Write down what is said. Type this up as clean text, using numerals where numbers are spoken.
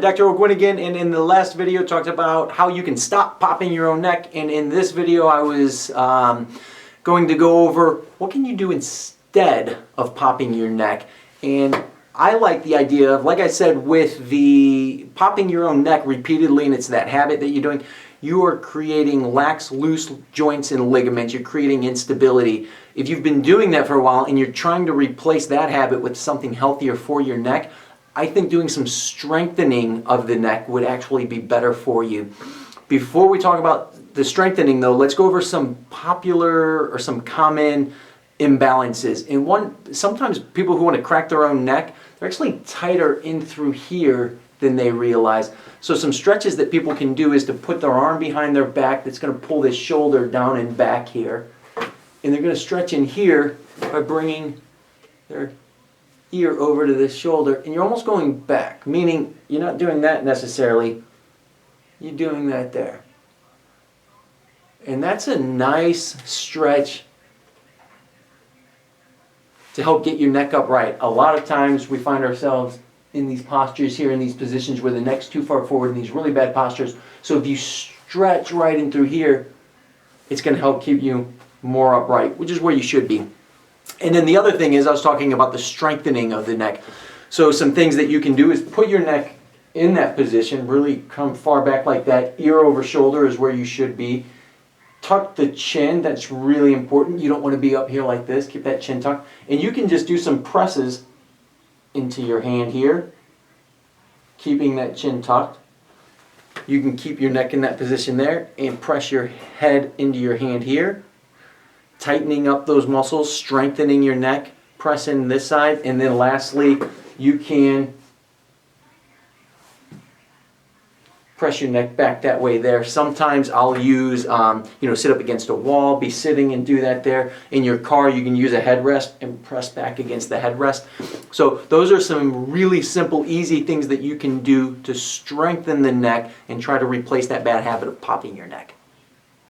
Dr. O'Gwyn again, and in the last video talked about how you can stop popping your own neck, and in this video I was going to go over what can you do instead of popping your neck. And I like the idea of, like I said, with the popping your own neck repeatedly, and it's that habit that you're doing, you are creating lax, loose joints and ligaments. You're creating instability. If you've been doing that for a while and you're trying to replace that habit with something healthier for your neck, I think doing some strengthening of the neck would actually be better for you. Before we talk about the strengthening though, let's go over some popular or some common imbalances. And sometimes people who want to crack their own neck, they're actually tighter in through here than they realize. So some stretches that people can do is to put their arm behind their back that's going to pull this shoulder down and back here. And they're going to stretch in here by bringing their ear over to this shoulder, and you're almost going back, meaning you're not doing that necessarily, you're doing that there. And that's a nice stretch to help get your neck upright. A lot of times we find ourselves in these postures here, in these positions where the neck's too far forward, in these really bad postures. So if you stretch right in through here, it's going to help keep you more upright, which is where you should be. And then the other thing is, I was talking about the strengthening of the neck. So some things that you can do is put your neck in that position, really come far back like that. Ear over shoulder is where you should be. Tuck the chin, that's really important. You don't want to be up here like this. Keep that chin tucked. And you can just do some presses into your hand here, keeping that chin tucked. You can keep your neck in that position there and press your head into your hand here, tightening up those muscles, strengthening your neck, press in this side, and then lastly, you can press your neck back that way there. Sometimes I'll use, sit up against a wall, be sitting and do that there. In your car, you can use a headrest and press back against the headrest. So those are some really simple, easy things that you can do to strengthen the neck and try to replace that bad habit of popping your neck.